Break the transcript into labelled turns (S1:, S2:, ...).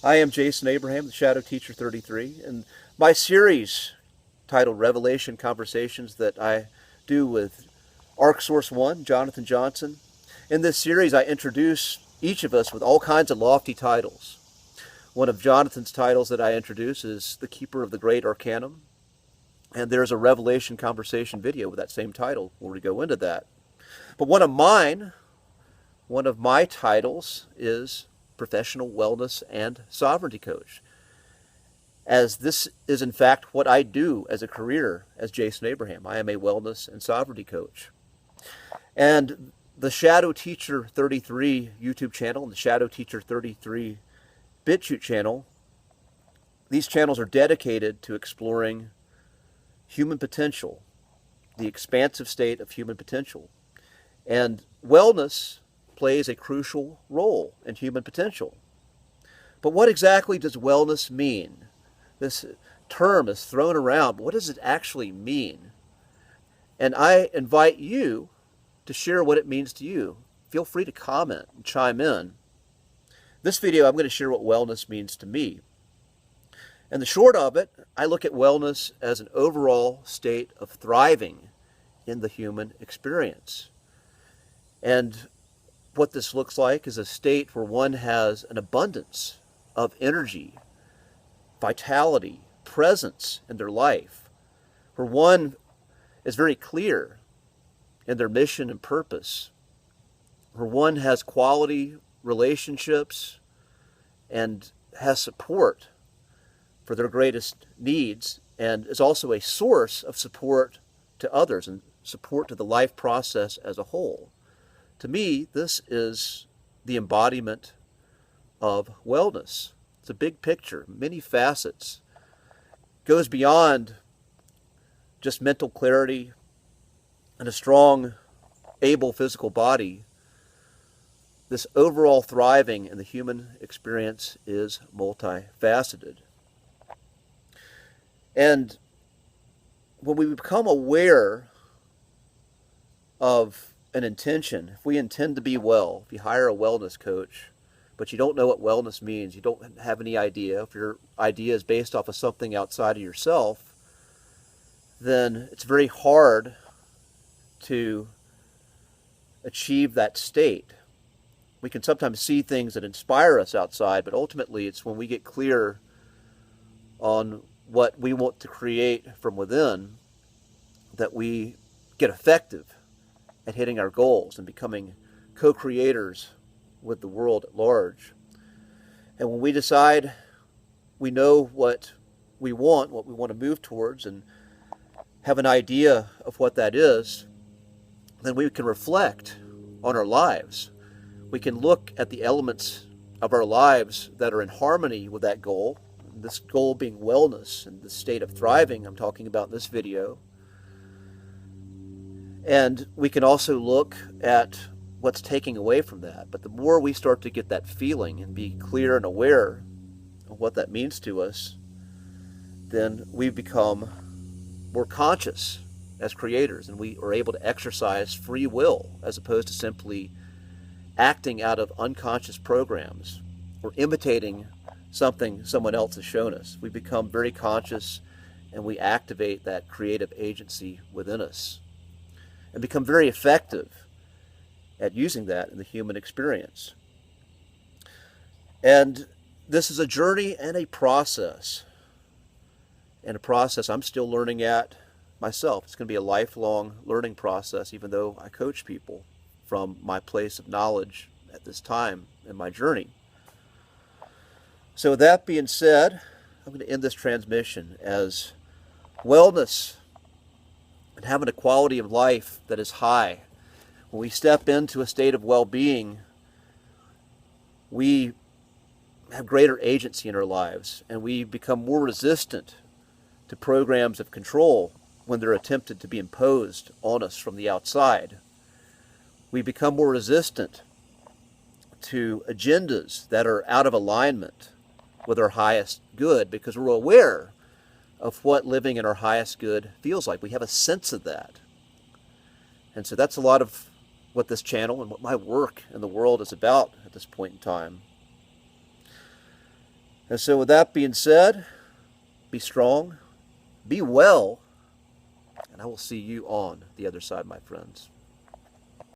S1: I am Jason Abraham, the Shadow Teacher 33, and my series titled Revelation Conversations that I do with Arc Source One, Jonathan Johnson. In this series, I introduce each of us with all kinds of lofty titles. One of Jonathan's titles that I introduce is The Keeper of the Great Arcanum, and there's a Revelation Conversation video with that same title where we go into that. But one of my titles is Professional Wellness and Sovereignty Coach, as this is in fact what I do as a career as Jason Abraham. I am a wellness and sovereignty coach. And the Shadow Teacher 33 YouTube channel and the Shadow Teacher 33 BitChute channel, these channels are dedicated to exploring human potential, the expansive state of human potential. And wellness plays a crucial role in human potential. But what exactly does wellness mean? This term is thrown around, but what does it actually mean? And I invite you to share what it means to you. Feel free to comment and chime in. This video, I'm going to share what wellness means to me. And the short of it, I look at wellness as an overall state of thriving in the human experience. And what this looks like is a state where one has an abundance of energy, vitality, presence in their life, where one is very clear in their mission and purpose, where one has quality relationships and has support for their greatest needs, and is also a source of support to others and support to the life process as a whole. To me, this is the embodiment of wellness. It's a big picture, many facets. It goes beyond just mental clarity and a strong, able physical body. This overall thriving in the human experience is multifaceted. And when we become aware of an intention, if we intend to be well, if you hire a wellness coach, but you don't know what wellness means, you don't have any idea, if your idea is based off of something outside of yourself, then it's very hard to achieve that state. We can sometimes see things that inspire us outside, but ultimately it's when we get clear on what we want to create from within that we get effective at hitting our goals and becoming co-creators with the world at large. And when we decide we know what we want to move towards, and have an idea of what that is, then we can reflect on our lives. We can look at the elements of our lives that are in harmony with that goal, this goal being wellness and the state of thriving I'm talking about in this video. And we can also look at what's taking away from that. But the more we start to get that feeling and be clear and aware of what that means to us, then we become more conscious as creators, and we are able to exercise free will as opposed to simply acting out of unconscious programs or imitating something someone else has shown us. We become very conscious and we activate that creative agency within us and become very effective at using that in the human experience. And this is a journey and a process. And a process I'm still learning at myself. It's going to be a lifelong learning process, even though I coach people from my place of knowledge at this time in my journey. So with that being said, I'm going to end this transmission as wellness and having a quality of life that is high. When we step into a state of well-being, we have greater agency in our lives, and we become more resistant to programs of control when they're attempted to be imposed on us from the outside. We become more resistant to agendas that are out of alignment with our highest good because we're aware of what living in our highest good feels like. We have a sense of that. And so that's a lot of what this channel and what my work in the world is about at this point in time. And so with that being said, be strong, be well, and I will see you on the other side, my friends.